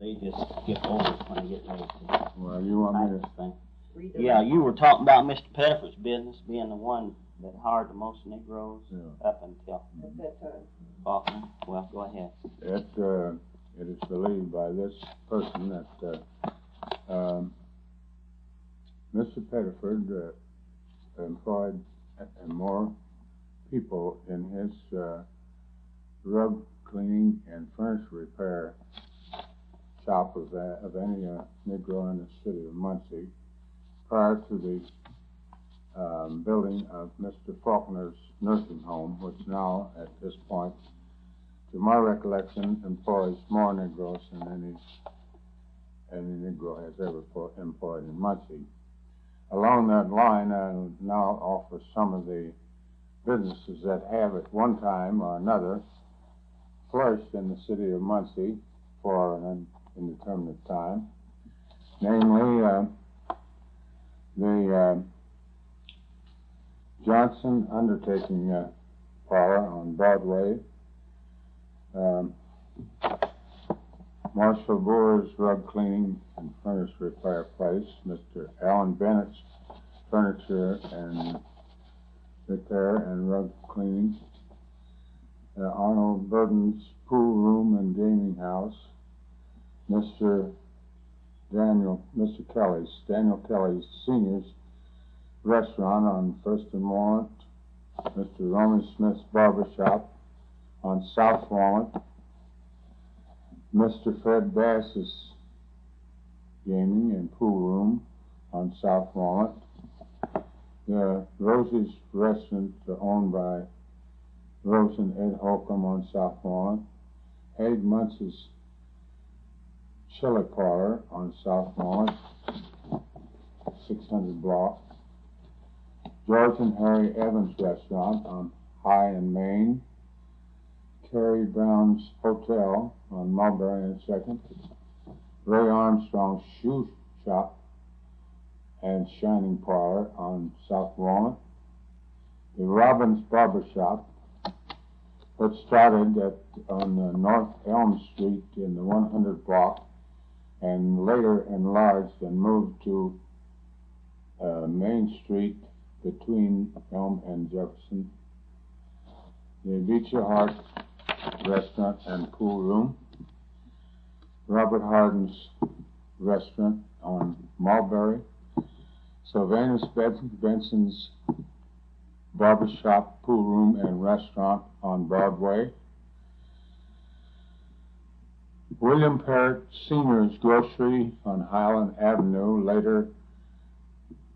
They just skip over it when I get ready to. Well, you want me to? Thing. Yeah, you were talking about Mr. Pettiford's business being the one that hired the most Negroes up until that time. Faulkner. Well, go ahead. It is believed by this person that Mr. Pettiford employed more people in his rug cleaning and furniture repair shop of any Negro in the city of Muncie prior to the building of Mr. Faulkner's nursing home, which now, at this point, to my recollection, employs more Negroes than any Negro has ever employed in Muncie. Along that line, I'll now offer some of the businesses that have at one time or another flourished in the city of Muncie for an indeterminate time, namely the Johnson Undertaking Parlor on Broadway, Marshall Booher's Rug Cleaning and Furniture Repair Place, Mr. Allen Bennett's Furniture and Repair and Rug Cleaning, Arnold Burden's Pool Room and Gaming House, Daniel Kelly's Senior's Restaurant on First and Walnut, Mr. Roman Smith's Barber Shop on South Walnut, Mr. Fred Bass's Gaming and Pool Room on South Walnut, Rosie's Restaurant owned by Rose and Ed Holcomb on South Walnut, Haig Munce's Chili Parlor on South Walnut, 600 block, George and Harry Evans Restaurant on High and Main, Carrie Brown's Hotel on Mulberry and 2nd, Ray Armstrong's Shoe Shop and Shining Parlor on South Walnut, the Robbins Barber Shop, which started on North Elm Street in the 100 block and later enlarged and moved to Main Street between Elm and Jefferson, the Beecher Hart Restaurant and Pool Room, Robert Hardin's Restaurant on Mulberry, Sylvanus Benson's Barbershop, Pool Room and Restaurant on Broadway, William Parrott Sr.'s Grocery on Highland Avenue, later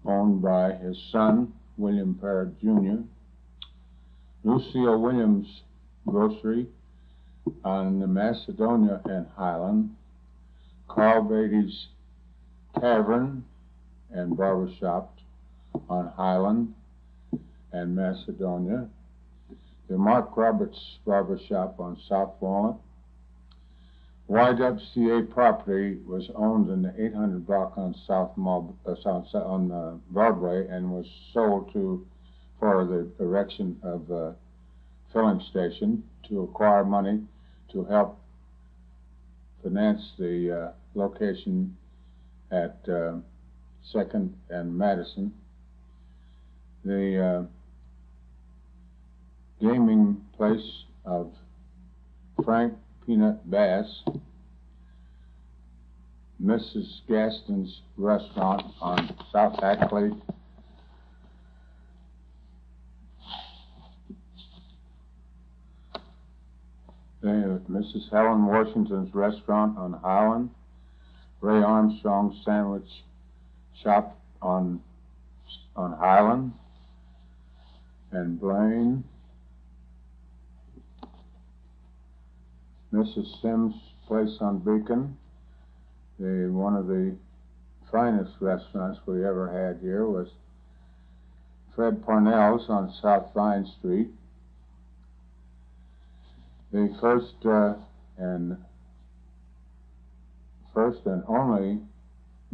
owned by his son, William Parrott Jr., Lucille Williams' Grocery on the Macedonia and Highland, Carl Beatty's Tavern and Barbershop on Highland and Macedonia, the Mark Roberts Barbershop on South Walnut. YWCA property was owned in the 800 block on Broadway and was sold for the erection of a filling station to acquire money to help finance the location at 2nd and Madison. The gaming place of Frank Peanut Bass, Mrs. Gaston's Restaurant on South Ackley, Mrs. Helen Washington's Restaurant on Highland, Ray Armstrong's Sandwich Shop on Highland and Blaine, Mrs. Sims' Place on Beacon, one of the finest restaurants we ever had here was Fred Parnell's on South Vine Street. The first and only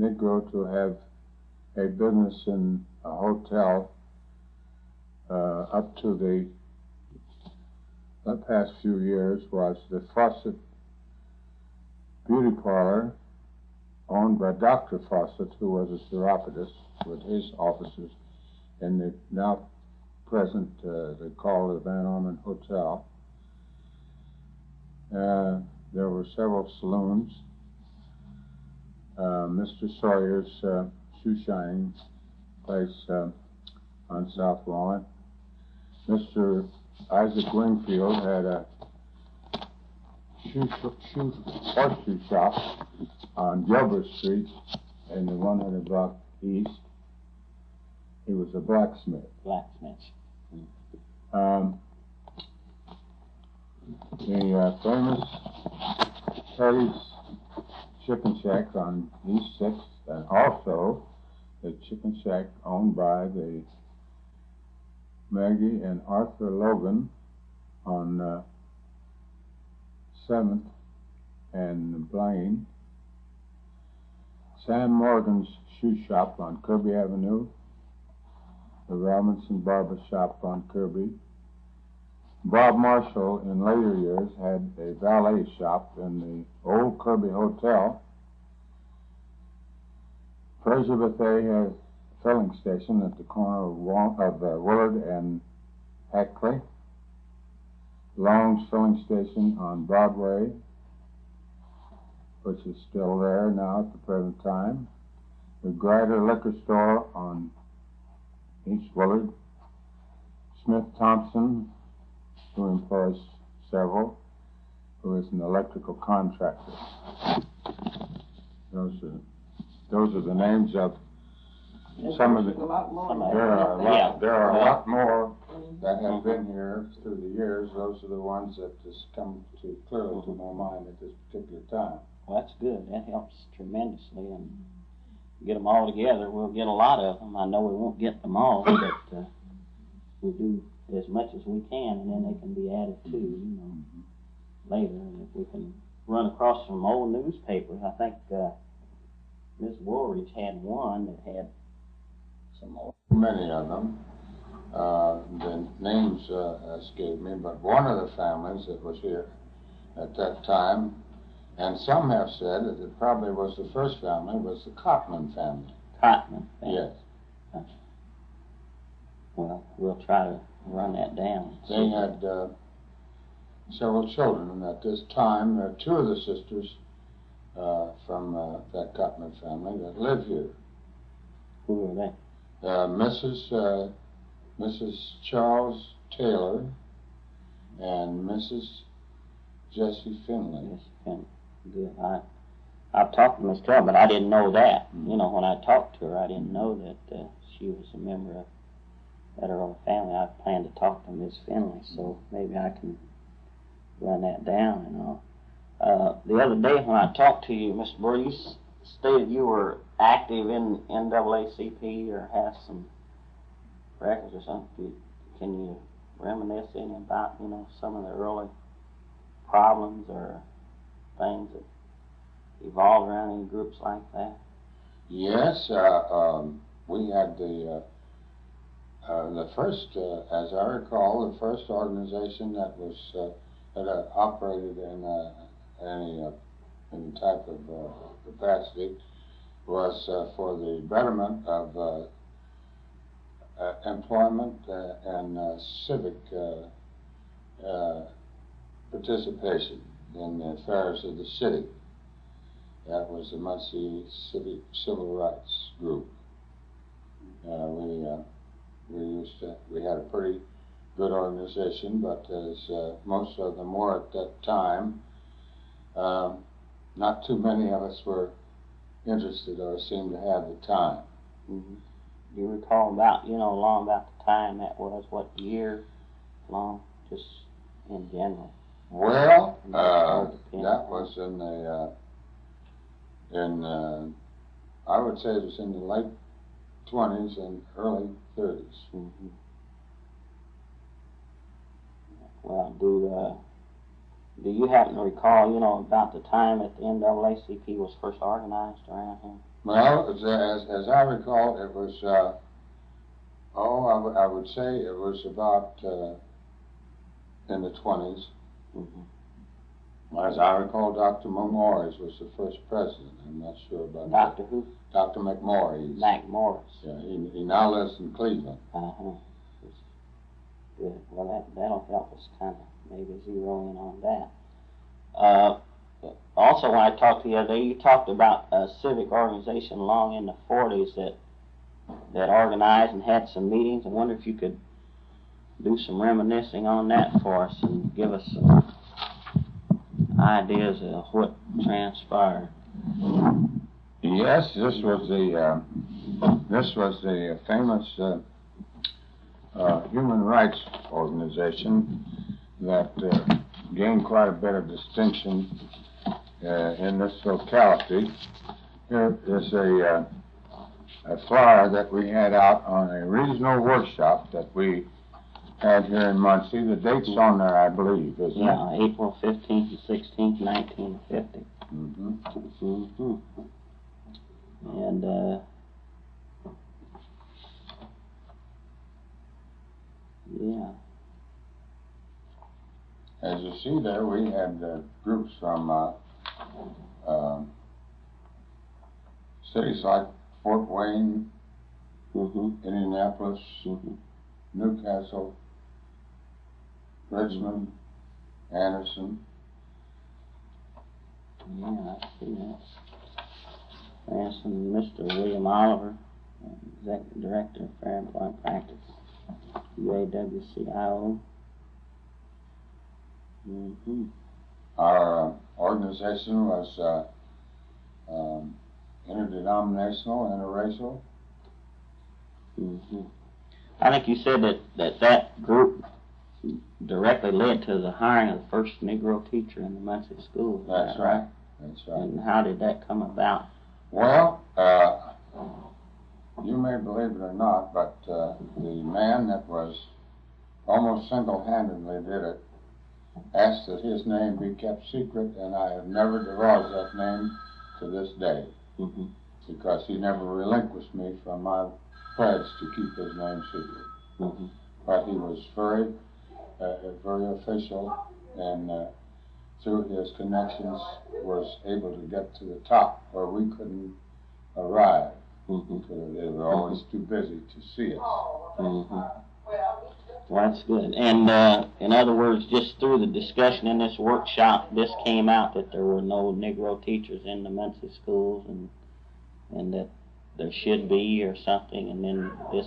Negro to have a business in a hotel up to the past few years was the Fawcett beauty parlor owned by Dr. Fawcett, who was a chiropodist, with his offices in the now present, they call it the Van Orman Hotel. There were several saloons. Mr. Sawyer's shoe shining place on South Walnut. Mr. Isaac Wingfield had a horseshoe shop on Gilbert Street in the 100 block east. He was a blacksmith. The famous Terry's Chicken Shack on East 6th, and also the chicken shack owned by the Maggie and Arthur Logan on 7th and Blaine. Sam Morgan's shoe shop on Kirby Avenue. The Robinson Barber Shop on Kirby. Bob Marshall, in later years, had a valet shop in the old Kirby Hotel. Fraser Buffet had a filling station at the corner of Willard and Hackley. Long's filling station on Broadway, which is still there now at the present time. The Grider Liquor Store on East Willard. Smith Thompson, who employs several, who is an electrical contractor. Those are the names of some of the. There are a lot more that have been here through the years. Those are the ones that just come to clearly to my mind at this particular time. Well, that's good. That helps tremendously, and get them all together. We'll get a lot of them. I know we won't get them all, but we'll do as much as we can, and then they can be added to, later. And if we can run across some old newspapers, I think Miss Woolridge had one that had some old. Many of them. The names escape me, but one of the families that was here at that time, and some have said that it probably was the first family, was the Cotman family. Cotman family? Yes. Well, we'll try to run that down. They had several children at this time. There are two of the sisters from that Cotman family that live here. Who are they? Mrs. Charles Taylor and Mrs. Jessie Finley. Yes, Finley. Good. I've talked to Miss Taylor, but I didn't know that. When I talked to her, I didn't know that she was a member of that early family. I planned to talk to Miss Finley, so maybe I can run that down and all. The other day when I talked to you, Mr. Burr, you stated you were active in NAACP or have some records or something. Can you reminisce any about, some of the early problems or things that evolved around in groups like that? Yes, we had the first, as I recall, the first organization that was that operated in any type of capacity was for the betterment of employment and civic participation in the affairs of the city. That was the Muncie Civil Rights Group. We had a pretty good organization, but as most of them were at that time, not too many of us were interested or seemed to have the time. Mm-hmm. Do you recall about, long about the time that was, what year long, just in general? Well, that was I would say it was in the late 20s and early 30s. Mm-hmm. Well, do you happen to recall, about the time that the NAACP was first organized around here? Well, as I recall, it was, I would say it was about in the 20s. Mm-hmm. As I recall, Dr. McMorris was the first president. I'm not sure about Dr. that. who? Dr. McMorris. McMorris. Yeah, he now lives in Cleveland. Uh-huh. Good. Well, that'll help us kind of maybe zero in on that. Also, when I talked to you the other day, you talked about a civic organization long in the 40s that organized and had some meetings. I wonder if you could do some reminiscing on that for us and give us some ideas of what transpired. Yes, this was the famous human rights organization that gained quite a bit of distinction in this locality. Here is a flyer that we had out on a regional workshop that we had here in Muncie. The date's on there, I believe, isn't it? Yeah, April 15th and 16th, 1950. Mm-hmm. Mm-hmm. And yeah. As you see there, we had groups from cities like Fort Wayne, Indianapolis, Newcastle, Richmond, Anderson. Yeah, I see that. For instance, Mr. William Oliver, Executive Director of Fair Employment Practice, UAWCIO. Our organization was interdenominational, interracial. I think you said that group directly led to the hiring of the first Negro teacher in the Muncie schools. That's right. That's right. And how did that come about? Well, you may believe it or not, but the man that was almost single-handedly did it asked that his name be kept secret, and I have never divulged that name to this day, because he never relinquished me from my pledge to keep his name secret. But he was very official, and through his connections was able to get to the top where we couldn't arrive. They were always too busy to see us. Well, that's good. And in other words, just through the discussion in this workshop, this came out that there were no Negro teachers in the Muncie schools, and that there should be or something, and then this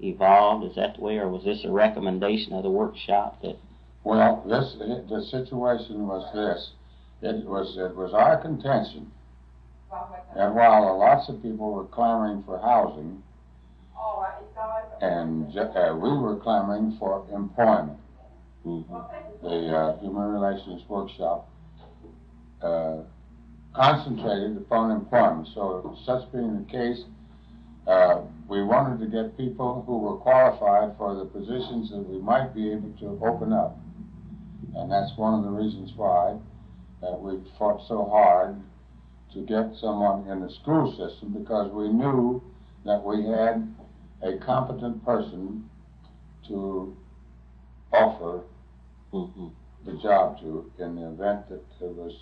evolved. Is that the way, or was this a recommendation of the workshop that? Well, the situation was this. It was our contention that while lots of people were clamoring for housing, and we were clamoring for employment. The Human Relations Workshop concentrated upon employment. So, such being the case, we wanted to get people who were qualified for the positions that we might be able to open up. And that's one of the reasons why we fought so hard to get someone in the school system, because we knew that we had a competent person to offer the job to in the event that it was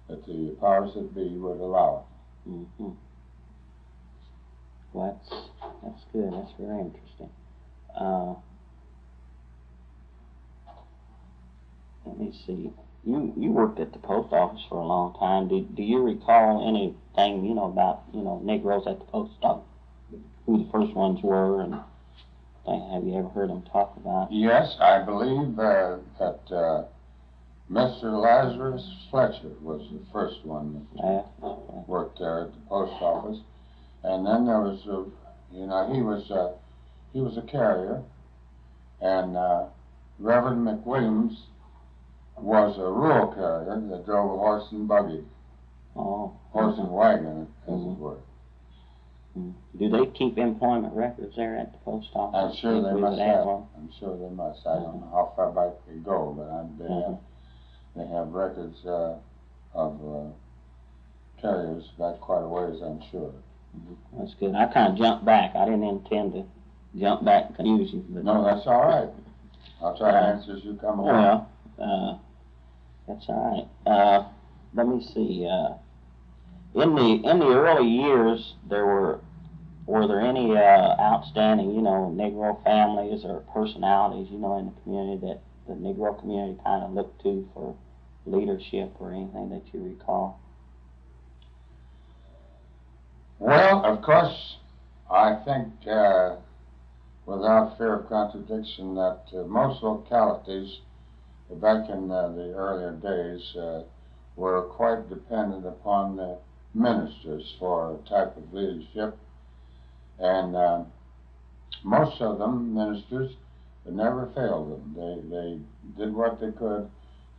that the powers that be would allow it. Well, that's good. That's very interesting. Let me see. You worked at the post office for a long time. Do you recall anything about Negroes at the post office? Who the first ones were, and have you ever heard them talk about? Yes, I believe that Mr. Lazarus Fletcher was the first one that worked there at the post office, and then there was he was a carrier, and Reverend McWilliams was a rural carrier that drove a horse and buggy, horse and wagon, as it were. Do they keep employment records there at the post office? I'm sure they must have. I'm sure they must. I don't know how far back they go, but they have records of carriers back quite a ways, I'm sure. That's good. I kind of jumped back. I didn't intend to jump back and confuse you. But no, that's all right. I'll try to answer as you come along. Well, That's all right. Let me see. In the early years, were there any outstanding, Negro families or personalities, in the community that the Negro community kind of looked to for leadership or anything that you recall? Well, of course, I think, without fear of contradiction, that most localities back in the earlier days were quite dependent upon the ministers for a type of leadership. And most of them, ministers, never failed them. They did what they could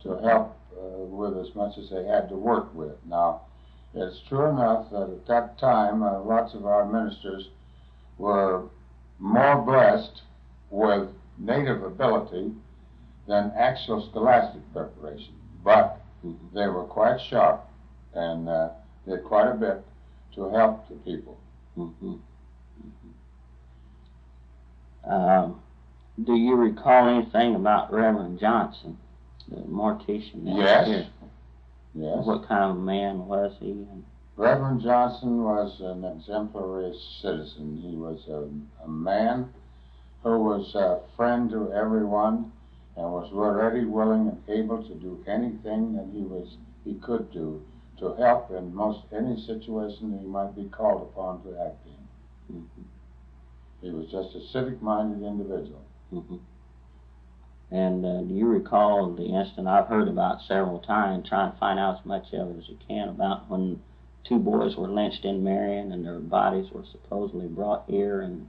to help with as much as they had to work with. Now, it's true enough that at that time, lots of our ministers were more blessed with native ability than actual scholastic preparation. But they were quite sharp and did quite a bit to help the people. Do you recall anything about Reverend Johnson, the mortician? Yes. Here? Yes. What kind of man was he? Reverend Johnson was an exemplary citizen. He was a man who was a friend to everyone and was ready, willing, and able to do anything that he could do to help in most any situation that he might be called upon to act in. He was just a civic-minded individual. And do you recall the incident I've heard about several times, trying to find out as much of it as you can, about when 2 boys were lynched in Marion and their bodies were supposedly brought here, and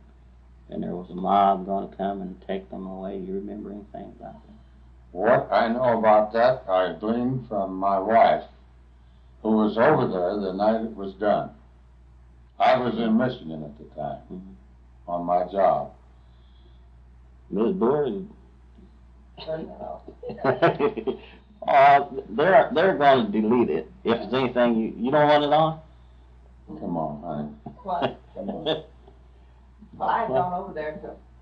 there was a mob going to come and take them away? Do you remember anything about that? What I know about that, I gleaned from my wife, who was over there the night it was done. I was in Michigan at the time, on my job. Ms. Booher, they're going to delete it. If there's anything you don't want it on? Come on, honey. What? Come on. Well, I had gone over there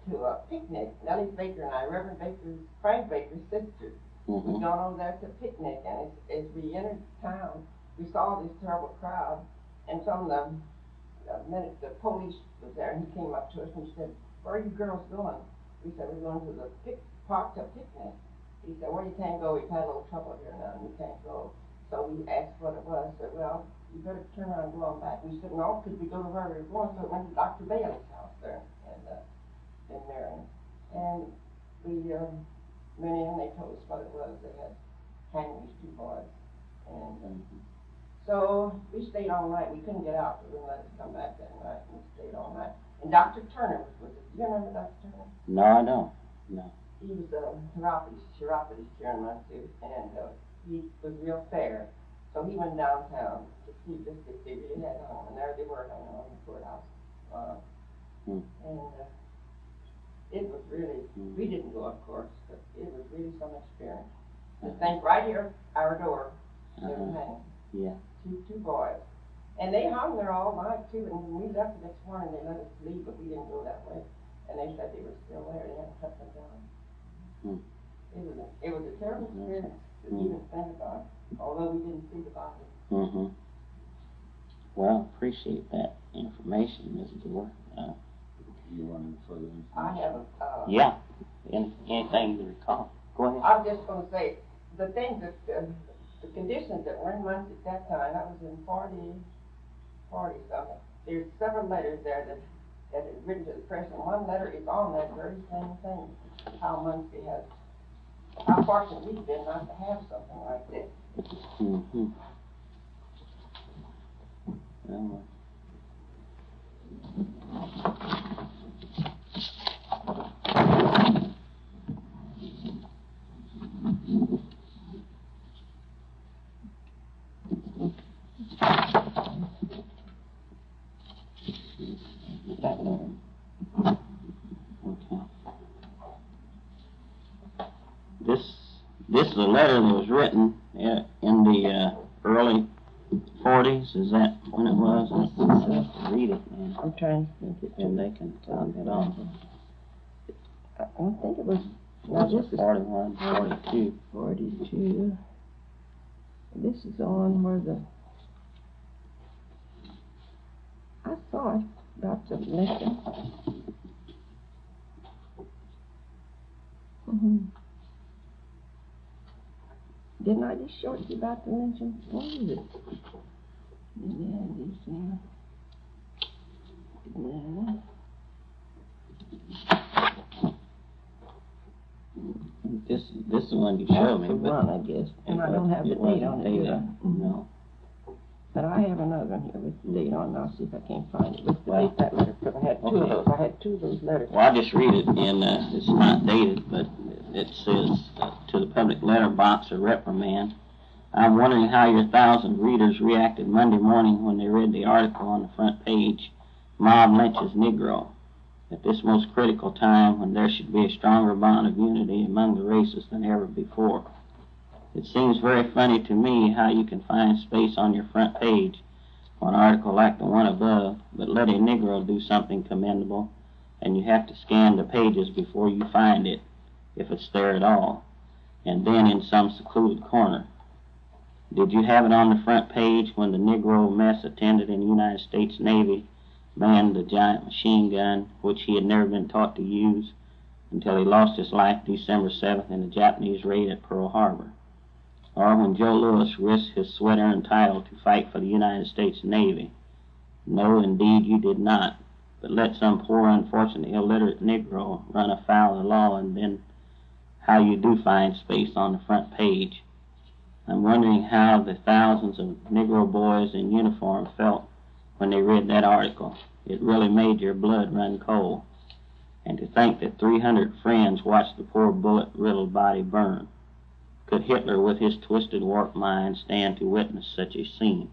to a picnic. Nellie Baker and I, Reverend Baker's, Frank Baker's sister, we'd gone over there to a picnic, and as we entered town, we saw this terrible crowd, and from the minute the police was there, and he came up to us and he said, "Where are you girls going?" We said, "We're going to the park to picnic." He said, "Well, you can't go. We've had a little trouble here now, and you can't go." So we asked what it was. Said, "Well, you better turn around and go on back." We said, "No, because we go to where we were going." So we went to Dr. Bailey's house there in Marion. And we went in, they told us what it was. They had hanged these 2 boys. And so we stayed all night. We couldn't get out. They wouldn't let us come back that night. And we stayed all night. And Dr. Turner was with us. Do you remember Dr. Turner? No, I don't. No. He was a chiropodist here in Muncie, and he was real fair. So he went downtown to see just if they really had home, and there they were hanging on the courthouse. And it was really, we didn't go, of course, but it was really some experience. To think right here, our door, they were hanging. Yeah. Two boys. And they hung there all night, too, and when we left the next morning, they let us leave, but we didn't go that way. And they said they were still there. They hadn't cut them down. It was a terrible experience to even think about, although we didn't see the body. Well, appreciate that information, Ms. Booher. You wanted further information? I haven't. Yeah. Anything to recall? Go ahead. I'm just going to say, the things that, the conditions that were in Muncie at that time, that was in 40 something. There's several letters there that is written to the press, and one letter is on that very same thing, how Muncie has, how fortunate we've been not to have something like this. Well, This is a letter that was written in the early 40s. Is that when it was? I'll have to read it, man. I'm trying to think it. And they can tell it off. I think it was, now this is 41, 42. 42. This is on where I saw it about the lynching. Didn't I just show you about the lynching? What is it? This is the one you showed me. That's the one, I guess. And I don't have the date on it either. No. But I have another one here with the date on it. I'll see if I can't find it with the date that letter. Because I had two of those. I had two of those letters. Well, I'll just read it in, it's not dated, but it says, to the public letter box or reprimand, I'm wondering how your 1,000 readers reacted Monday morning when they read the article on the front page, Mob Lynches Negro. At this most critical time when there should be a stronger bond of unity among the races than ever before. It seems very funny to me how you can find space on your front page for an article like the one above, but let a Negro do something commendable, and you have to scan the pages before you find it, if it's there at all, and then in some secluded corner. Did you have it on the front page when the Negro mess attendant in the United States Navy manned the giant machine gun, which he had never been taught to use until he lost his life December 7th in the Japanese raid at Pearl Harbor? Or when Joe Louis risked his sweat-earned title to fight for the United States Navy? No, indeed you did not, but let some poor, unfortunate, illiterate Negro run afoul of the law, and then how you do find space on the front page. I'm wondering how the thousands of Negro boys in uniform felt when they read that article. It really made your blood run cold. And to think that 300 friends watched the poor bullet-riddled body burn. Could Hitler, with his twisted, warped mind, stand to witness such a scene?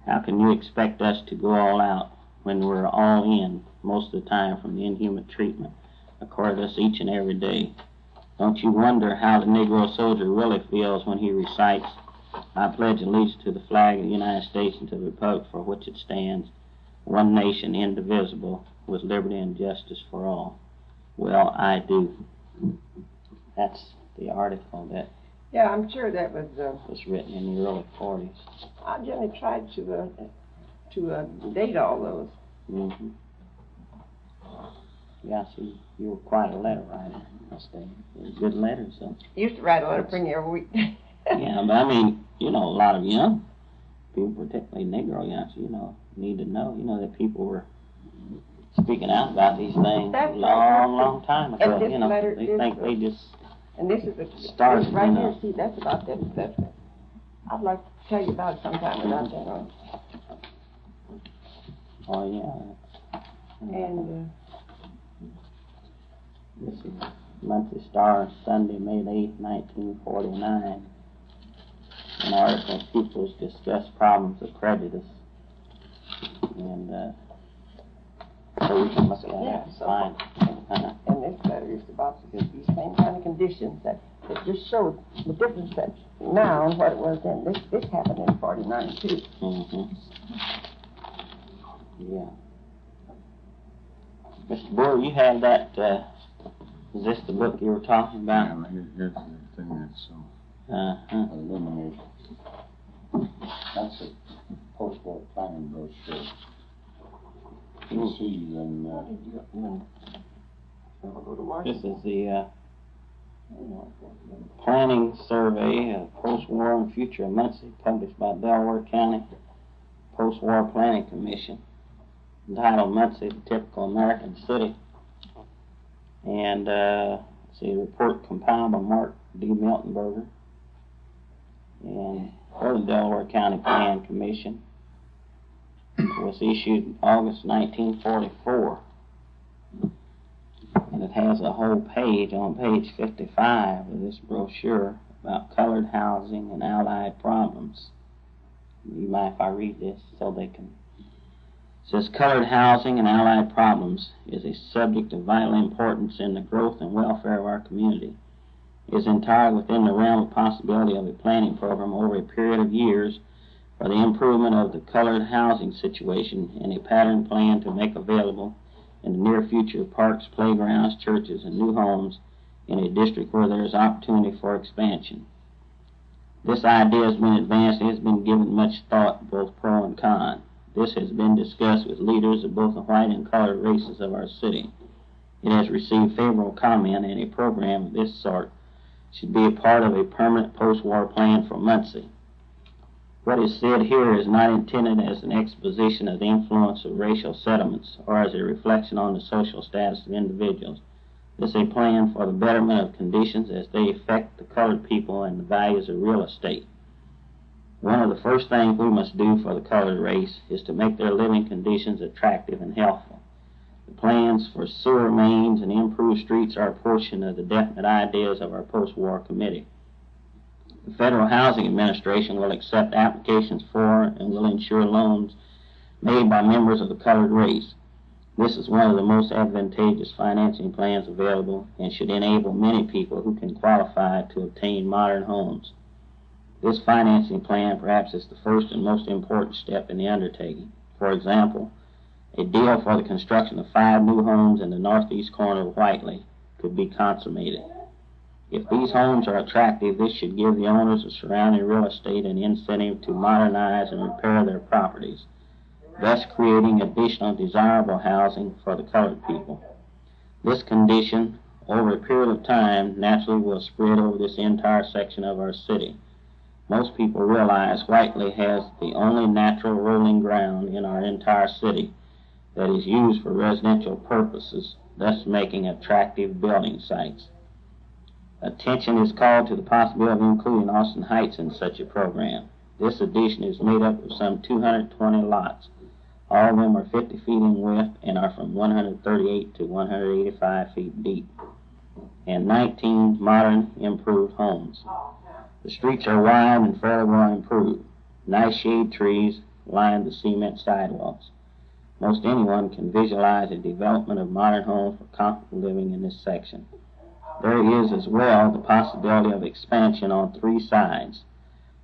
How can you expect us to go all out when we're all in most of the time from the inhuman treatment accorded us each and every day? Don't you wonder how the Negro soldier really feels when he recites, I pledge allegiance to the flag of the United States and to the republic for which it stands, one nation indivisible, with liberty and justice for all? Well, I do. That's the article that I'm sure that was written in the early 40s. I generally tried to date all those. Mm-hmm. Yeah, see, you were quite a letter writer. Good letters, so. Used to write a letter for you every week. Yeah, but I mean, a lot of young people, particularly Negro youngsters, need to know, that people were speaking out about these things a long time ago. They think they just and this is started, this right here. See, that's about that. I'd like to tell you about it sometime about that. Oh yeah. And this is Muncie Star, Sunday, May 8, 1949. An article, Pupils Discuss Problems of Prejudice. And so we can look at that and find. And this letter is about these same kind of conditions that just show the difference that now and what it was then. This happened in 49 too. Mm-hmm. Yeah. Mr. Booher, you have that, is this the book you were talking about? Yeah, here's the thing that's illuminating. That's a post-war planning brochure. You see then, this is the planning survey of post-war and future of Muncie, published by Delaware County Post-War Planning Commission, entitled Muncie, the Typical American City. And see, a report compiled by Mark D. Miltonberger and for the Delaware County Plan Commission. It was issued August 1944. And it has a whole page on page 55 of this brochure about colored housing and allied problems. You mind if I read this so they can? It says, colored housing and allied problems is a subject of vital importance in the growth and welfare of our community. It is entirely within the realm of possibility of a planning program over a period of years for the improvement of the colored housing situation and a pattern plan to make available in the near future parks, playgrounds, churches, and new homes in a district where there is opportunity for expansion. This idea has been advanced and has been given much thought, both pro and con. This has been discussed with leaders of both the white and colored races of our city. It has received favorable comment, and a program of this sort should be a part of a permanent post-war plan for Muncie. What is said here is not intended as an exposition of the influence of racial settlements or as a reflection on the social status of individuals. This is a plan for the betterment of conditions as they affect the colored people and the values of real estate. One of the first things we must do for the colored race is to make their living conditions attractive and healthful. The plans for sewer mains and improved streets are a portion of the definite ideas of our post-war committee. The Federal Housing Administration will accept applications for and will insure loans made by members of the colored race. This is one of the most advantageous financing plans available and should enable many people who can qualify to obtain modern homes. This financing plan perhaps is the first and most important step in the undertaking. For example, a deal for the construction of 5 new homes in the northeast corner of Whiteley could be consummated. If these homes are attractive, this should give the owners of surrounding real estate an incentive to modernize and repair their properties, thus creating additional desirable housing for the colored people. This condition, over a period of time, naturally will spread over this entire section of our city. Most people realize Whiteley has the only natural rolling ground in our entire city that is used for residential purposes, thus making attractive building sites. Attention is called to the possibility of including Austin Heights in such a program. This addition is made up of some 220 lots. All of them are 50 feet in width and are from 138 to 185 feet deep, and 19 modern improved homes. The streets are wide and fairly well improved. Nice shade trees line the cement sidewalks. Most anyone can visualize a development of modern homes for comfortable living in this section. There is as well the possibility of expansion on 3 sides.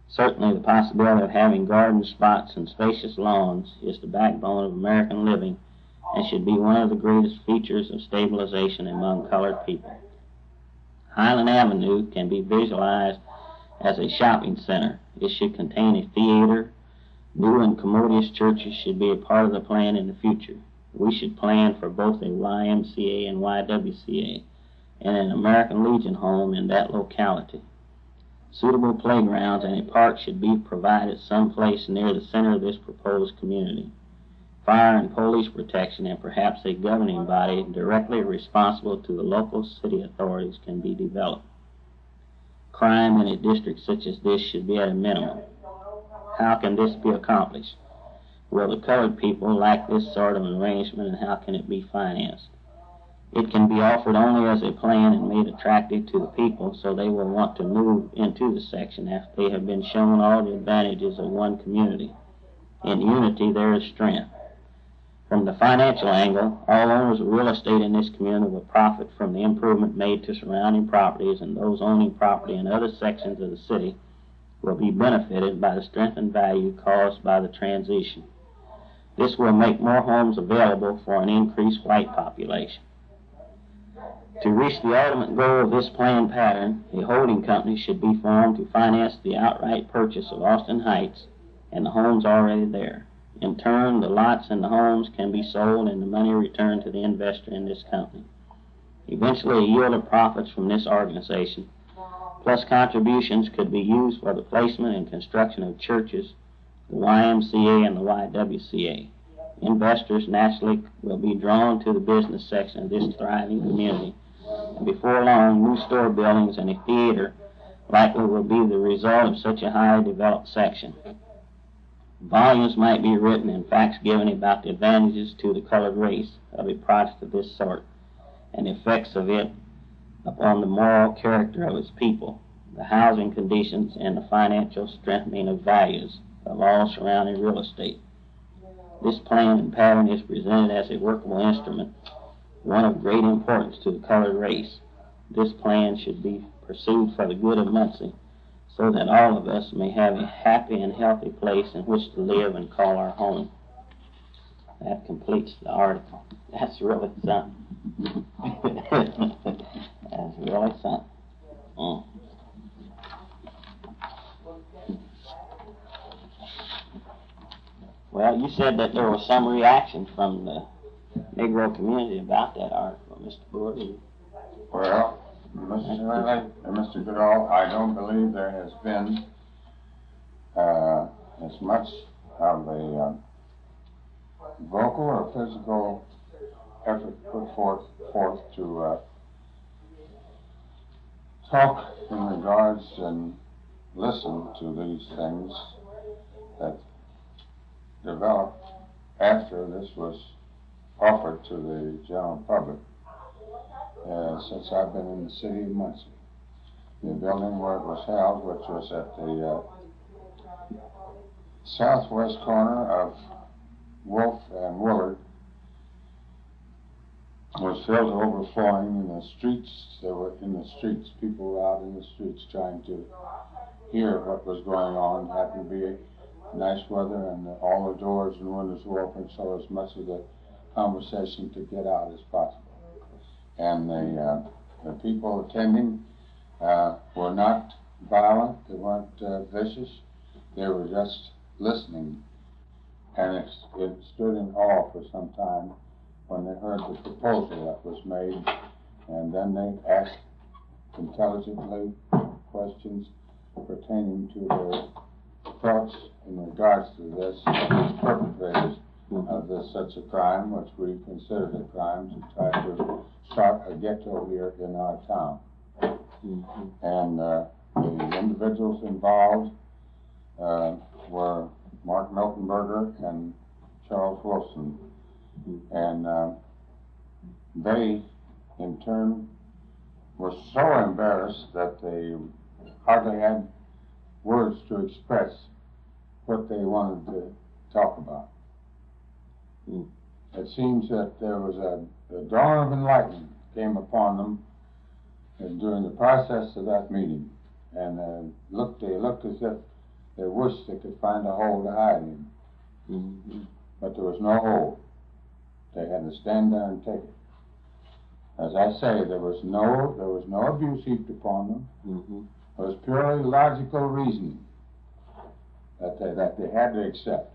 Certainly the possibility of having garden spots and spacious lawns is the backbone of American living and should be one of the greatest features of stabilization among colored people. Highland Avenue can be visualized as a shopping center. It should contain a theater. New and commodious churches should be a part of the plan in the future. We should plan for both a YMCA and YWCA and an American Legion home in that locality. Suitable playgrounds and a park should be provided someplace near the center of this proposed community. Fire and police protection and perhaps a governing body directly responsible to the local city authorities can be developed. Crime in a district such as this should be at a minimum. How can this be accomplished? Well, the colored people like this sort of arrangement, and how can it be financed? It can be offered only as a plan and made attractive to the people so they will want to move into the section after they have been shown all the advantages of one community. In unity there is strength. From the financial angle, all owners of real estate in this community will profit from the improvement made to surrounding properties, and those owning property in other sections of the city will be benefited by the strengthened value caused by the transition. This will make more homes available for an increased white population. To reach the ultimate goal of this planned pattern, a holding company should be formed to finance the outright purchase of Austin Heights and the homes already there. In turn, the lots and the homes can be sold and the money returned to the investor in this company. Eventually, a yield of profits from this organization, plus contributions, could be used for the placement and construction of churches, the YMCA and the YWCA. Investors naturally will be drawn to the business section of this thriving community, and before long, new store buildings and a theater likely will be the result of such a highly developed section. Volumes might be written and facts given about the advantages to the colored race of a project of this sort, and the effects of it upon the moral character of its people, the housing conditions, and the financial strengthening of values of all surrounding real estate. This plan and pattern is presented as a workable instrument, one of great importance to the colored race. This plan should be pursued for the good of Muncie, so that all of us may have a happy and healthy place in which to live and call our home. That completes the article. That's really something. That's really something. Well, you said that there was some reaction from the Negro community about that article, Mr. Booher. Well, Mr. Riley and Mr. Goodall, I don't believe there has been as much of a vocal or physical effort put forth to talk in regards and listen to these things that developed after this was offered to the general public. Since I've been in the city of Muncie, the building where it was held, which was at the southwest corner of Wolf and Willard, was filled to overflowing in the streets. They were in the streets. People were out in the streets trying to hear what was going on. It happened to be nice weather, and all the doors and windows were open, so as much of the conversation to get out as possible. And the people attending were not violent. They weren't vicious. They were just listening. And it stood in awe for some time when they heard the proposal that was made, and then they asked intelligently questions pertaining to their thoughts in regards to this, these perpetrators of this such a crime, which we considered a crime, to try to start a ghetto here in our town. And the individuals involved were Mark Miltonberger and Charles Wilson. And they, in turn, were so embarrassed that they hardly had words to express what they wanted to talk about. It seems that there was the dawn of enlightenment came upon them during the process of that meeting, and they looked as if they wished they could find a hole to hide in. But there was no hole. They had to stand there and take it. As I say, there was no abuse heaped upon them. It was purely logical reasoning that they had to accept.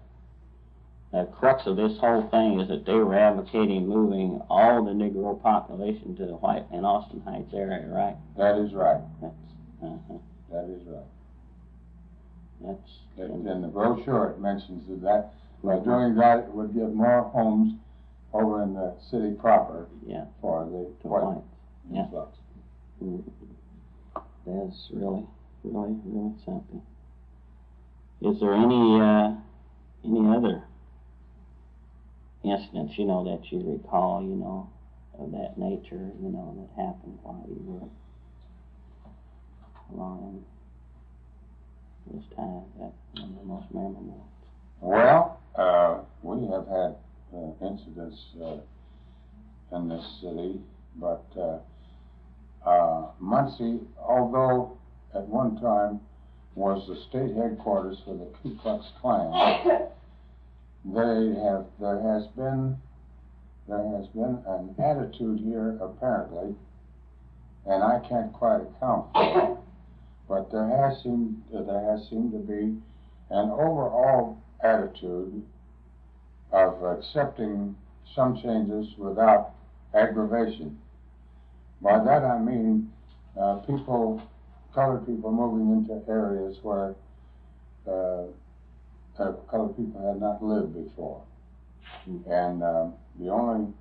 The crux of this whole thing is that they were advocating moving all the Negro population to the White and Austin Heights area, right? That is right. That is right. That's in the brochure it mentions that by doing that it would give more homes over in the city proper for the white influx. That's really something. Is there any other incidents, that you recall, of that nature, that happened while you were along this time, that one of the most memorable? Well, we have had incidents in this city, but Muncie, although at one time was the state headquarters for the Ku Klux Klan, there has been an attitude here apparently, and I can't quite account for it, but there has seemed to be an overall attitude of accepting some changes without aggravation. By that I mean colored people moving into areas where colored people had not lived before. And the only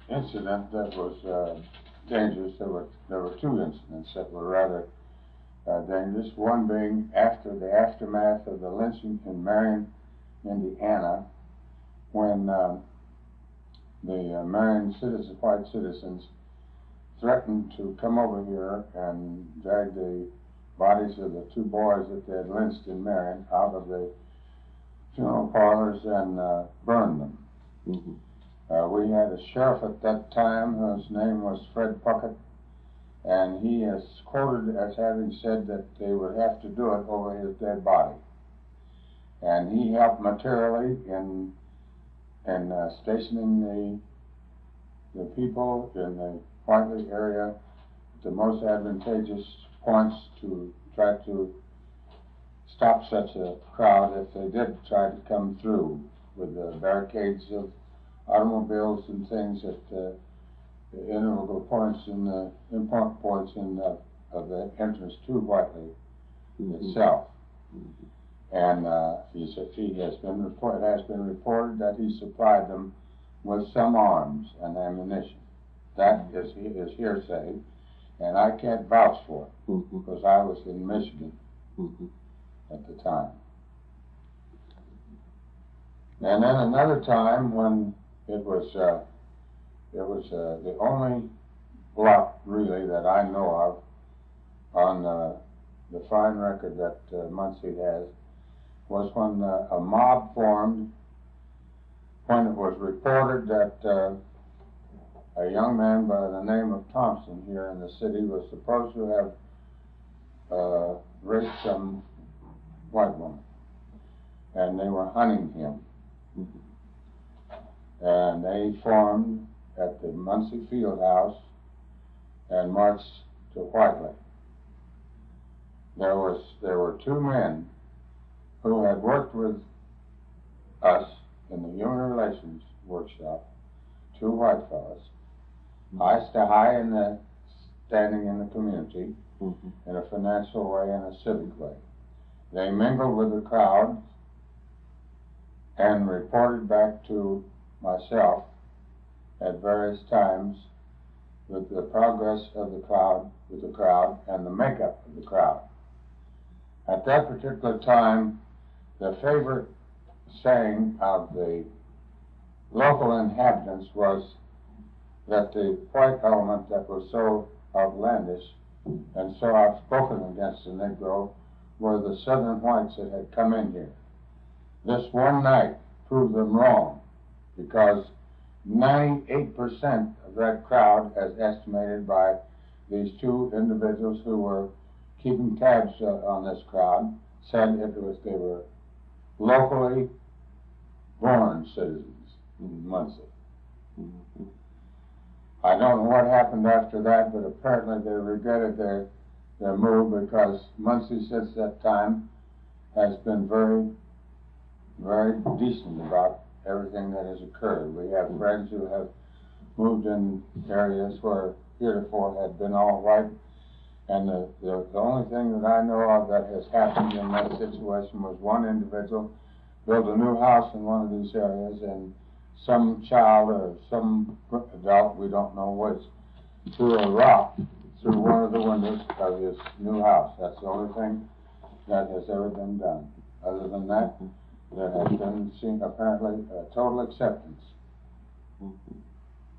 incident that was dangerous, there were two incidents that were rather dangerous. One being after the aftermath of the lynching in Marion, Indiana, when the Marion white citizens threatened to come over here and drag the bodies of the two boys that they had lynched in Marion out of the funeral parlors and burn them. We had a sheriff at that time whose name was Fred Puckett, and he is quoted as having said that they would have to do it over his dead body. And he helped materially in stationing the people in the Whiteley area at the most advantageous points to try to stop such a crowd if they did try to come through with the barricades of automobiles and things at the integral points and the important points of the entrance to Whiteley itself. And it has been reported that he supplied them with some arms and ammunition. That is hearsay, and I can't vouch for it because I was in Michigan at the time. And then another time when it was the only block really that I know of on the fine record that Muncie has was when a mob formed when it was reported that a young man by the name of Thompson here in the city was supposed to have raped some white woman, and they were hunting him. And they formed at the Muncie Field House and marched to Whiteley. There were two men who had worked with us in the Human Relations workshop, two white fellows, high in the standing in the community in a financial way and a civic way. They mingled with the crowd and reported back to myself at various times with the progress of the crowd and the makeup of the crowd. At that particular time, the favorite saying of the local inhabitants was that the white element that was so outlandish and so outspoken against the Negro were the Southern whites that had come in here. This one night proved them wrong, because 98% of that crowd, as estimated by these two individuals who were keeping tabs on this crowd, said they were locally born citizens in Muncie. I don't know what happened after that, but apparently they regretted their move, because Muncie since that time has been very, very decent about everything that has occurred. We have friends who have moved in areas where heretofore had been all white, and the only thing that I know of that has happened in that situation was one individual built a new house in one of these areas, and some child or some adult, we don't know which, threw a rock through one of the windows of his new house. That's the only thing that has ever been done. Other than that, there has been apparently a total acceptance,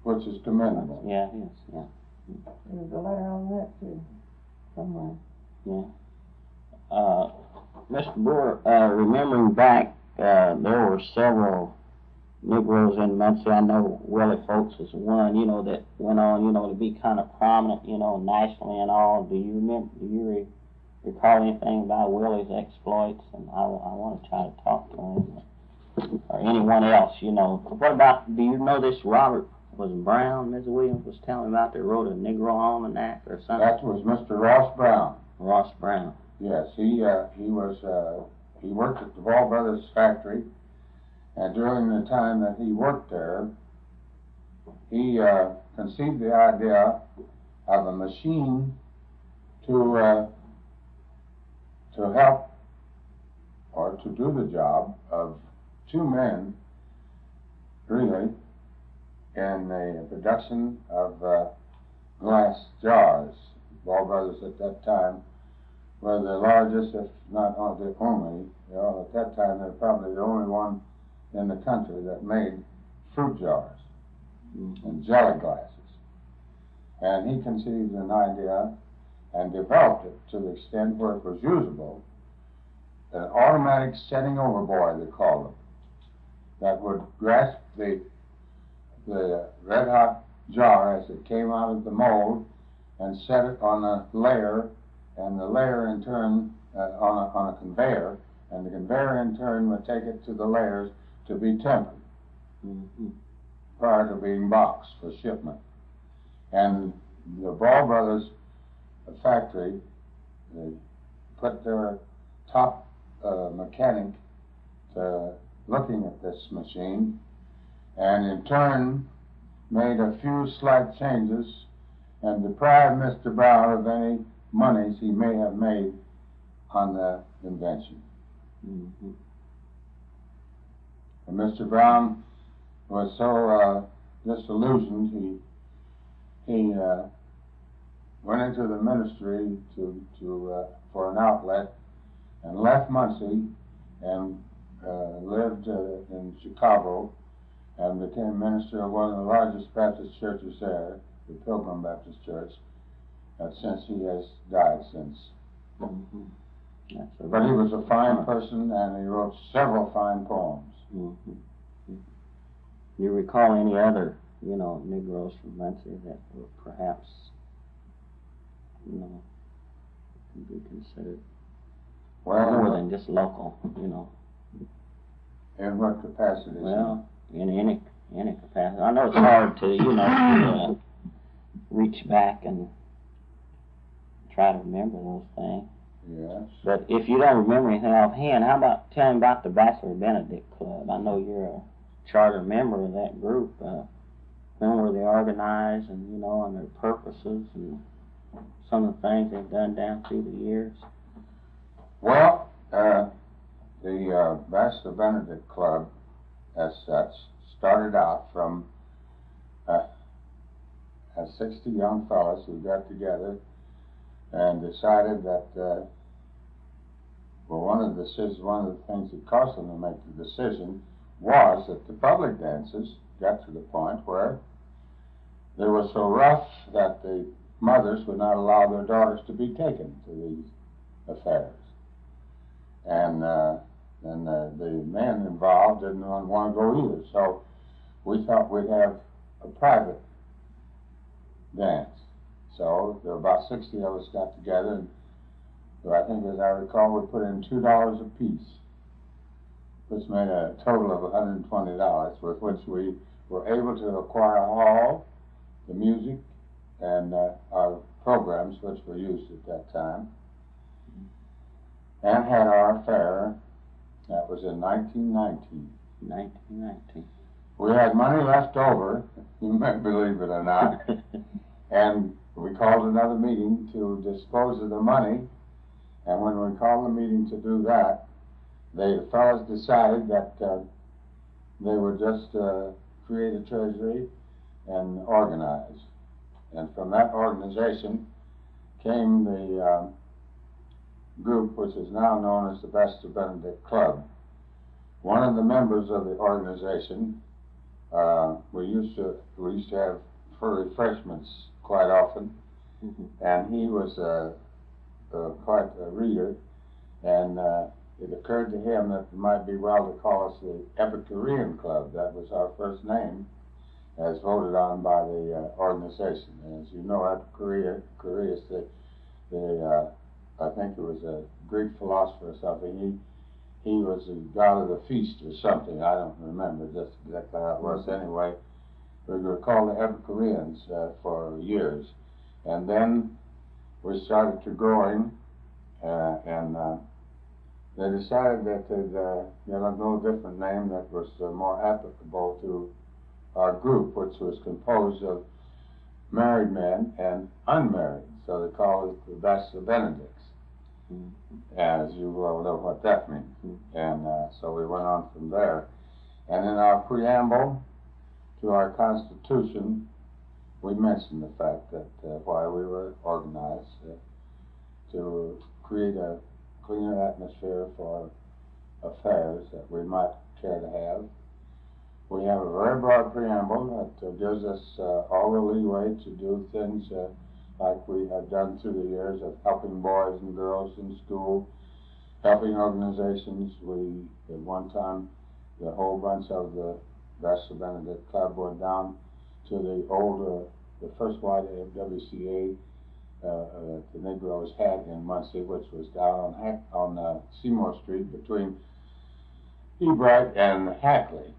which is commendable. Yeah, it is, yeah. There's a letter on that too, somewhere. Yeah. Mr. Booher, remembering back, there were several Negroes in Muncie. I know Willie Folks was one, that went on, to be kind of prominent, nationally and all. Do you recall anything about Willie's exploits? And I want to try to talk to him, or anyone else, What about, do you know this Robert was Brown, Ms. Williams was telling about, that wrote a Negro Almanac or something? That was Mr. Ross Brown. Ross Brown. Yes, he worked at the Ball Brothers factory, and during the time that he worked there, he conceived the idea of a machine to help or to do the job of two men, really, in the production of glass jars. Ball Brothers at that time were the largest, if not the only. At that time, they're probably the only one in the country that made fruit jars and jelly glasses. And he conceived an idea and developed it to the extent where it was usable, an automatic setting over boy, they called them, that would grasp the red hot jar as it came out of the mold and set it on a layer, and the layer in turn on a conveyor, and the conveyor in turn would take it to the layers to be tempered prior to being boxed for shipment. And the Ball Brothers factory, they put their top mechanic looking at this machine, and in turn made a few slight changes and deprived Mr. Brown of any monies he may have made on the invention. Mm-hmm. And Mr. Brown was so disillusioned, he went into the ministry for an outlet and left Muncie and lived in Chicago and became minister of one of the largest Baptist churches there, the Pilgrim Baptist Church, since he has died since. Mm-hmm. But he was a fine person, and he wrote several fine poems. Mm-hmm. Mm-hmm. You recall any other, Negroes from Muncie that were perhaps, can be considered more than just local, In what capacity? Well, in any capacity. I know it's hard to, reach back and try to remember those things. Yes. But if you don't remember anything offhand, how about telling about the Bachelor Benedict Club? I know you're a charter member of that group. When were they organized, and and their purposes, and some of the things they've done down through the years? Well, the Bachelor Benedict Club, as such, started out from 60 young fellows who got together and decided that one of the things that caused them to make the decision was that the public dances got to the point where they were so rough that the mothers would not allow their daughters to be taken to these affairs. And the men involved didn't want to go either. So we thought we'd have a private dance. So there were about 60 of us got together, and I think, as I recall, we put in $2 apiece, which made a total of $120, with which we were able to acquire a hall, the music, and our programs, which were used at that time, and had our fair. That was in 1919. 1919. We had money left over, you might believe it or not, and we called another meeting to dispose of the money. And when we called the meeting to do that, the fellows decided that they would just create a treasury and organize. And from that organization came the group which is now known as the Bachelor Benedict Club. One of the members of the organization, we used to have for refreshments quite often, mm-hmm. and he was quite a reader, and it occurred to him that it might be well to call us the Epicurean Club. That was our first name, as voted on by the organization. And as you know, Epicurus, I think it was a Greek philosopher or something. He was the god of the feast or something. I don't remember just exactly how it was. Anyway, we were called the Epicureans for years. And then we started to growing, and they decided that they'd no different name that was more applicable to our group, which was composed of married men and unmarried. So they called it the Bachelor Benedicts. Mm-hmm. As you well know what that means. Mm-hmm. And so we went on from there. And in our preamble to our Constitution, we mentioned the fact that why we were organized to create a cleaner atmosphere for affairs that we might care to have. We have a very broad preamble that gives us all the leeway to do things like we have done through the years of helping boys and girls in school, helping organizations. We, at one time, the whole bunch of the Bachelor Benedict Club went down to the old, the first YWCA the Negroes had in Muncie, which was down on Seymour Street between Ebright and Hackley.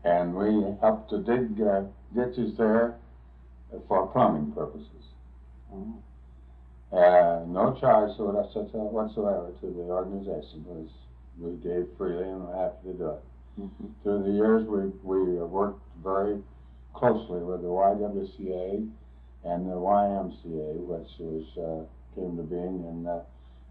And we helped to dig ditches there for plumbing purposes. No charge whatsoever to the organization. We gave freely and we're happy to do it. Mm-hmm. Through the years, we worked very closely with the YWCA and the YMCA, which came to being, and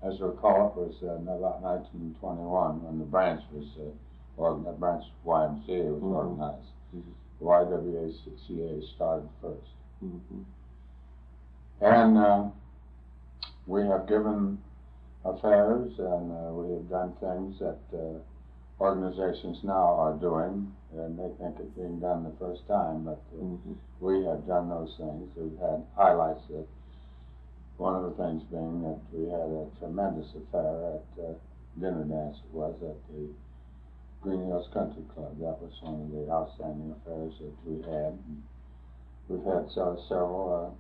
as I recall, it was about 1921 when the branch was, the branch YMCA was organized. Mm-hmm. The YWCA started first. Mm-hmm. And we have given affairs, and we have done things that organizations now are doing, and they think it's being done the first time, but we have done those things. We've had highlights. One of the things being that we had a tremendous affair at dinner dance. It was at the Green Hills Country Club. That was one of the outstanding affairs that we had. And we've had several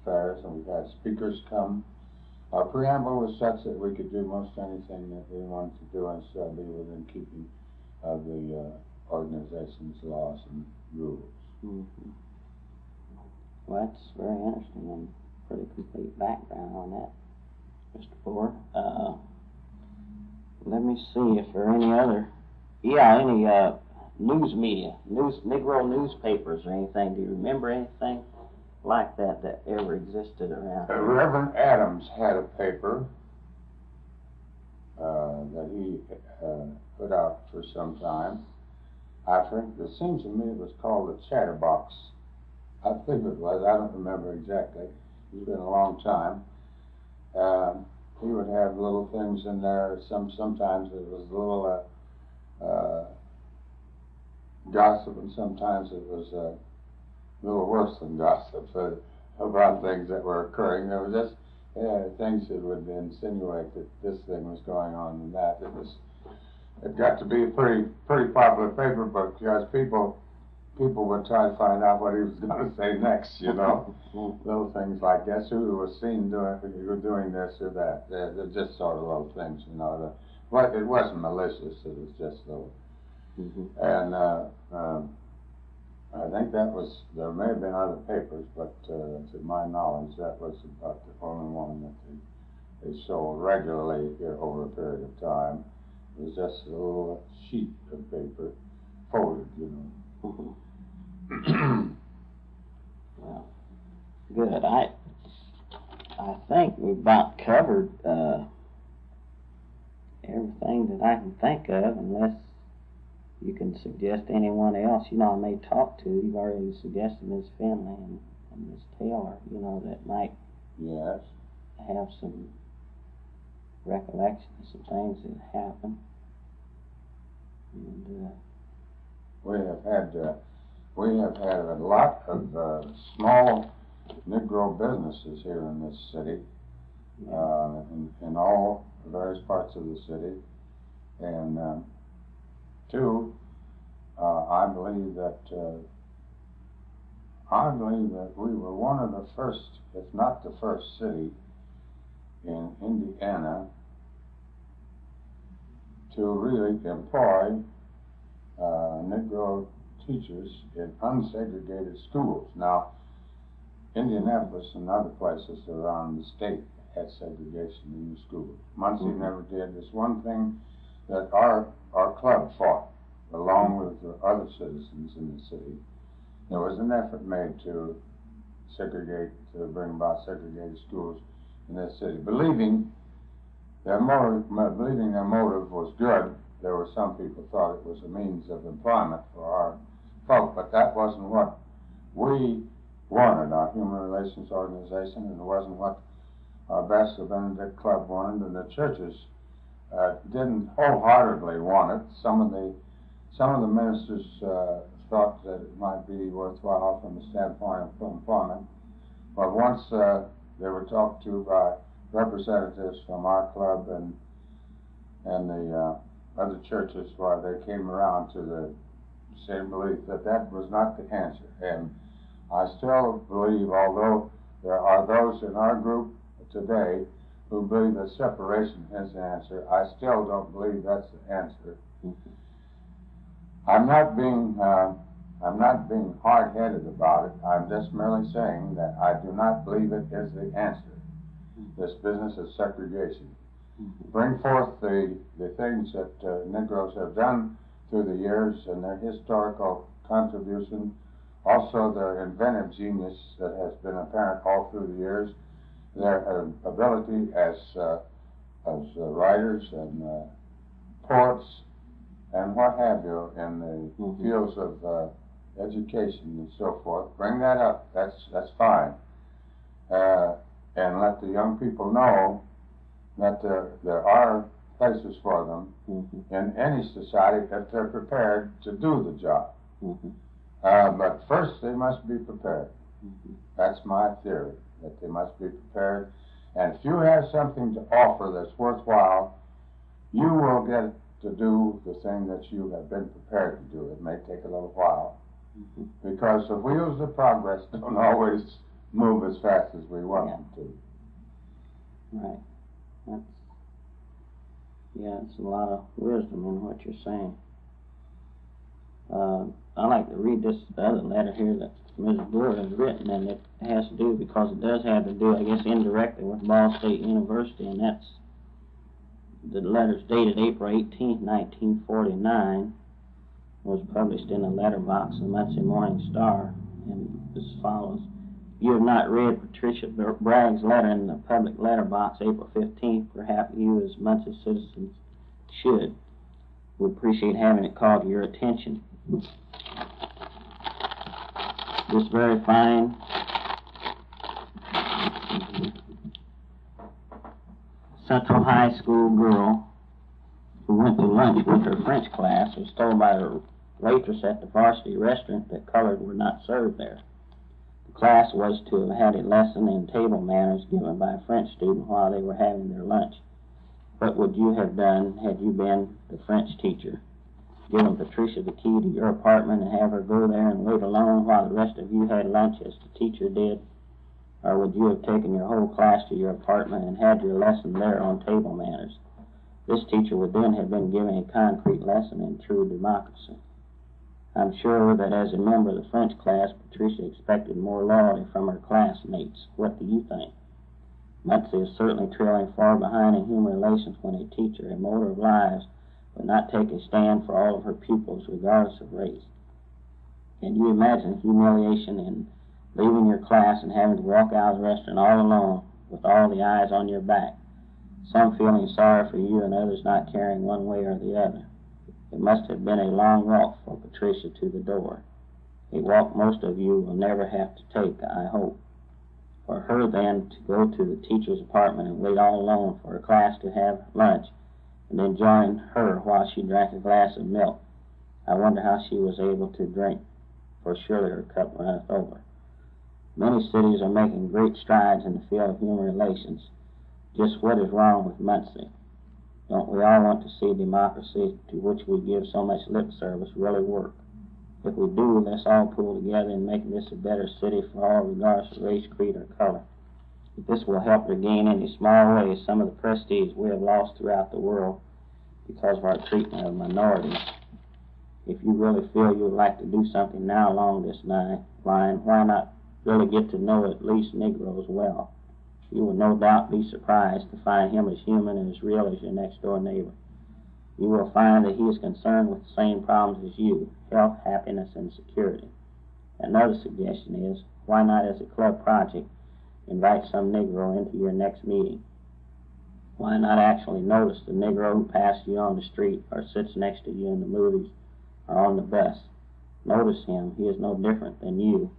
affairs, and we've had speakers come. Our preamble was such that we could do most anything that we wanted to do and still be within keeping of the organization's laws and rules. Mm-hmm. Well, that's very interesting and pretty complete background on that, Mr. Booher. Let me see if there are any other, any news media, Negro newspapers or anything. Do you remember anything like that ever existed around here? Reverend Adams had a paper that he put out for some time. I think it seems to me it was called the Chatterbox. I think it was. I don't remember exactly. It's been a long time. He would have little things in there. Sometimes it was a little gossip, and sometimes it was a little worse than gossip about things that were occurring. There was just things that would insinuate that this thing was going on and that. It got to be a pretty popular paper book because people would try to find out what he was going to say next, you know. Little things like, guess who was seen doing this or that. They're just sort of little things, you know. It wasn't malicious, it was just little. Mm-hmm. And I think there may have been other papers, but to my knowledge, that was about the only one that they sold regularly here over a period of time. It was just a little sheet of paper, folded, you know. Mm-hmm. Well, good. I think we've about covered everything that I can think of, unless you can suggest anyone else, you know, I may talk to. You've already suggested Ms. Finley and Ms. Taylor, you know, that might have some recollection of some things that happened. And we have had a lot of small Negro businesses here in this city, in all various parts of the city, and I believe that we were one of the first, if not the first city in Indiana to really employ Negro teachers in unsegregated schools. Now, Indianapolis and other places around the state had segregation in the schools. Muncie never did. There's one thing that our club fought, along with the other citizens in the city. There was an effort made to bring about segregated schools in this city. Believing their motive was good, there were some people thought it was a means of employment for our folk, but that wasn't what we wanted, our Human Relations Organization, and it wasn't what our Bachelor Benedict Club wanted, and the churches didn't wholeheartedly want it. Some of the ministers thought that it might be worthwhile from the standpoint of employment, but once they were talked to by representatives from our club and the other churches, while they came around to the same belief that was not the answer. And I still believe, although there are those in our group today who believe that separation is the answer, I still don't believe that's the answer. I'm not being hard-headed about it. I'm just merely saying that I do not believe it is the answer. this business of segregation. Bring forth the things that Negroes have done through the years and their historical contribution, also their inventive genius that has been apparent all through the years, their ability as writers and poets and what have you in the fields of education and so forth. Bring that up. That's fine. And let the young people know that there are places for them in any society if they're prepared to do the job. But first they must be prepared. That's my theory, that they must be prepared. And if you have something to offer that's worthwhile, you will get to do the thing that you have been prepared to do. It may take a little while, because the wheels of progress don't always move as fast as we want them to. Right. It's a lot of wisdom in what you're saying. I like to read the other letter here that Mrs. Booher has written, and it has to do, because it does have to do, I guess, indirectly with Ball State University, and that's, the letter's dated April 18, 1949, was published in the letterbox of the Muncie Morning Star, and as follows. You have not read Patricia Bragg's letter in the public letterbox April 15th. Perhaps you, as Muncie citizens, should. We appreciate having it called to your attention. This very fine Central High School girl who went to lunch with her French class was told by her waitress at the varsity restaurant that colored were not served there. The class was to have had a lesson in table manners given by a French student while they were having their lunch. What would you have done had you been the French teacher? Given Patricia the key to your apartment and have her go there and wait alone while the rest of you had lunch as the teacher did? Or would you have taken your whole class to your apartment and had your lesson there on table manners? This teacher would then have been giving a concrete lesson in true democracy. I'm sure that as a member of the French class, Patricia expected more loyalty from her classmates. What do you think? Muncie is certainly trailing far behind in human relations when a teacher, a motor of lives, would not take a stand for all of her pupils regardless of race. Can you imagine humiliation in leaving your class and having to walk out of the restaurant all alone with all the eyes on your back, some feeling sorry for you and others not caring one way or the other? It must have been a long walk for Patricia to the door, a walk most of you will never have to take, I hope. For her then to go to the teacher's apartment and wait all alone for her class to have lunch, and then join her while she drank a glass of milk. I wonder how she was able to drink, for surely her cup runneth over. Many cities are making great strides in the field of human relations. Just what is wrong with Muncie? Don't we all want to see democracy, to which we give so much lip service, really work? If we do, let's all pull together and make this a better city for all, regardless of race, creed, or color. If this will help regain in a small way some of the prestige we have lost throughout the world because of our treatment of minorities. If you really feel you would like to do something now along this line, why not really get to know at least Negroes well? You will no doubt be surprised to find him as human and as real as your next door neighbor. You will find that he is concerned with the same problems as you, health, happiness, and security. Another suggestion is, why not as a club project, invite some Negro into your next meeting? Why not actually notice the Negro who passed you on the street or sits next to you in the movies or on the bus? Notice him. He is no different than you.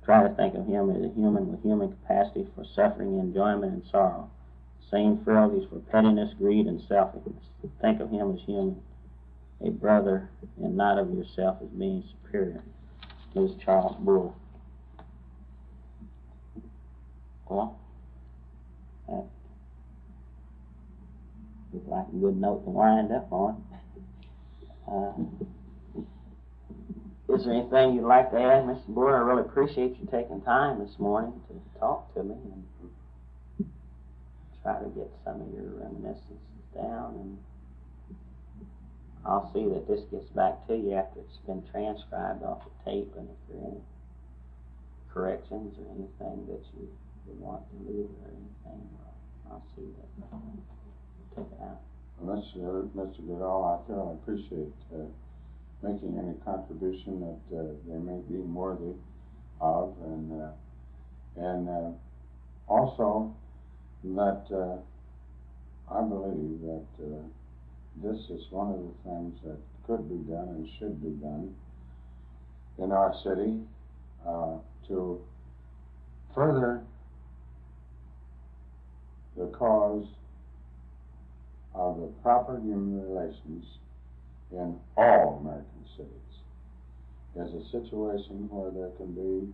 Try to think of him as a human with human capacity for suffering, enjoyment, and sorrow. Same frailties for pettiness, greed, and selfishness. Think of him as human, a brother, and not of yourself as being superior. Ms. Charles Booher. Well, that looks like a good note to wind up on. Is there anything you'd like to add, Mr. Booher? I really appreciate you taking time this morning to talk to me and try to get some of your reminiscences down. And I'll see that this gets back to you after it's been transcribed off the tape, and if there are any corrections or anything that you would want to leave or anything, I'll see that. Take it out. Well, Mr. Goodall, I thoroughly appreciate making any contribution that they may be worthy of, and also that I believe that this is one of the things that could be done and should be done in our city to further the cause of the proper human relations in all American cities. There's a situation where there can be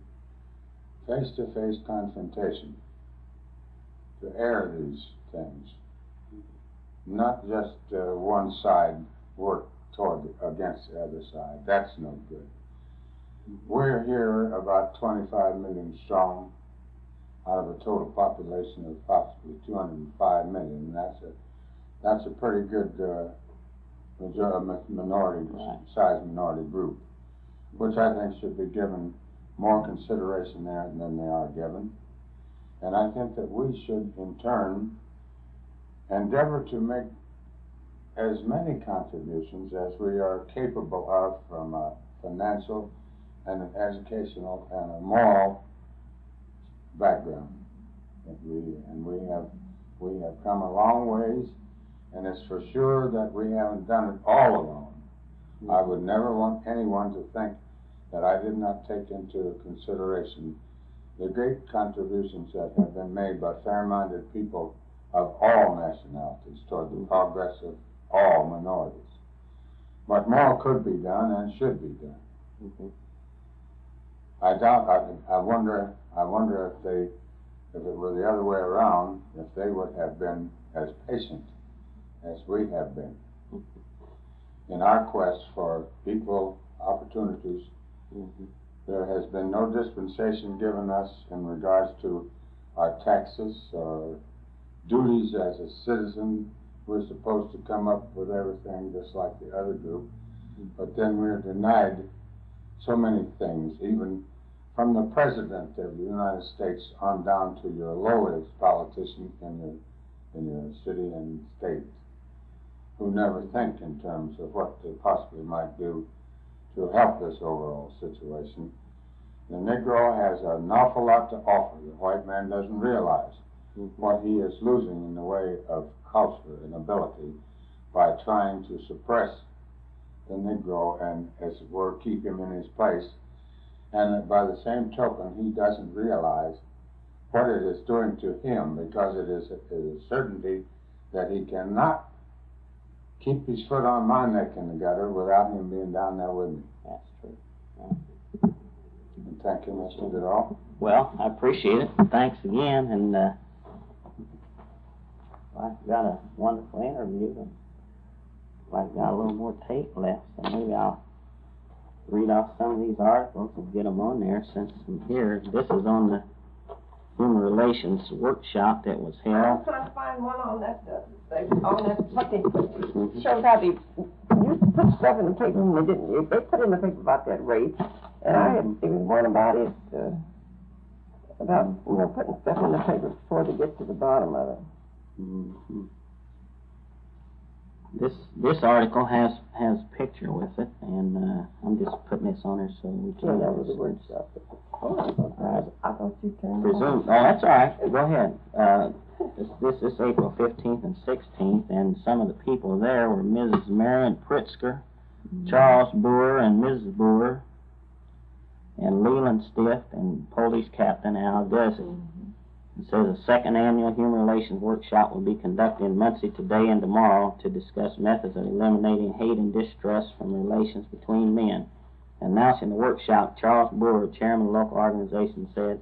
face-to-face confrontation to air these things, not just one side work against the other side. That's no good. We're here about 25 million strong out of a total population of possibly 205 million. That's a pretty good size minority group, which I think should be given more consideration there than they are given. And I think that we should, in turn, endeavor to make as many contributions as we are capable of from a financial and an educational and a moral background. We have come a long ways, and it's for sure that we haven't done it all alone. I would never want anyone to think that I did not take into consideration the great contributions that have been made by fair-minded people of all nationalities toward the progress of all minorities. But more could be done and should be done. Mm-hmm. I wonder if it were the other way around, if they would have been as patient as we have been in our quest for equal opportunities. Mm-hmm. There has been no dispensation given us in regards to our taxes or duties as a citizen. We're supposed to come up with everything just like the other group, but then we're denied so many things, even from the President of the United States on down to your lowest politician in your city and state, who never think in terms of what they possibly might do to help this overall situation. The Negro has an awful lot to offer. The white man doesn't realize what he is losing in the way of culture and ability by trying to suppress the Negro and, as it were, keep him in his place. And by the same token, he doesn't realize what it is doing to him, because it is a certainty that he cannot keep his foot on my neck in the gutter without him being down there with me. That's true. Yeah. And thank you, Mr. Goodall. Well, I appreciate it. Thanks again. And I've got a wonderful interview. And I've got a little more tape left, so maybe I'll read off some of these articles and get them on there since I'm here. This is on the Human Relations workshop that was held. I'm trying to find one on that, what they put, shows how they used to put stuff in the paper and they didn't. They put in the paper about that rape, and there was one about it, about putting stuff in the paper before they get to the bottom of it. Mm-hmm. This article has a picture with it, and I'm just putting this on there so we can. Yeah, that was the workshop. I thought you turned. Presume. Oh, that's all right. Go ahead. This is April 15th and 16th, and some of the people there were Mrs. Marion Pritzker, Charles Booher, and Mrs. Booher, and Leland Stiff, and Police Captain Al Gussie. It says the second annual Human Relations Workshop will be conducted in Muncie today and tomorrow to discuss methods of eliminating hate and distrust from relations between men. Announcing the workshop, Charles Booher, chairman of the local organization, said,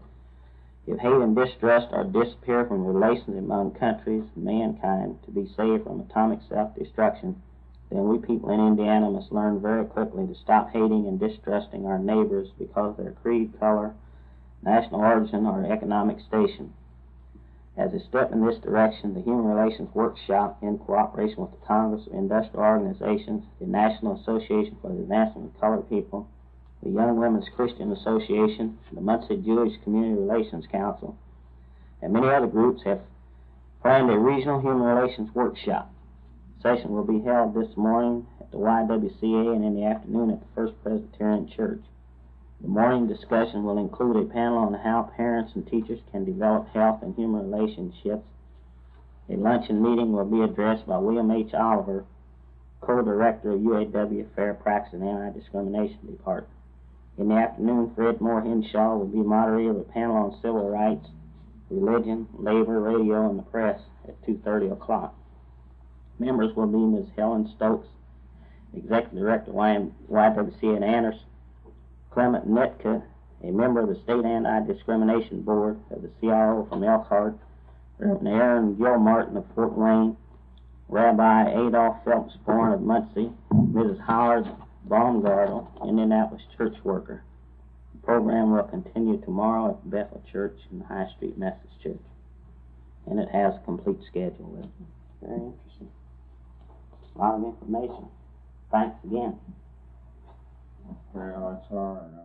"If hate and distrust are to disappear from relations among countries and mankind to be saved from atomic self-destruction, then we people in Indiana must learn very quickly to stop hating and distrusting our neighbors because of their creed, color, national origin, or economic station. As a step in this direction, the Human Relations Workshop, in cooperation with the Congress of Industrial Organizations, the National Association for the Advancement of Colored People, the Young Women's Christian Association, the Muncie Jewish Community Relations Council, and many other groups have Planned a regional human relations workshop. Session will be held this morning at the YWCA and in the afternoon at the First Presbyterian Church. The morning discussion will include a panel on how parents and teachers can develop health and human relationships. A luncheon meeting will be addressed by William H. Oliver, co-director of UAW Fair Practice and Anti-Discrimination Department. In the afternoon, Fred Moore Henshaw will be moderator of a panel on civil rights, religion, labor, radio, and the press at 2:30 o'clock. Members will be Ms. Helen Stokes, Executive Director of YWCA in Anderson, Clement Netka, a member of the State Anti-Discrimination Board of the CRO from Elkhart, Reverend Aaron Gilmartin of Fort Wayne, Rabbi Adolph Phelps Bourne of Muncie, Mrs. Howard Baumgartel, Indianapolis church worker. The program will continue tomorrow at the Bethel Church and the High Street Methodist Church. And it has a complete schedule with it. Very interesting. A lot of information. Thanks again. Well, that's all right.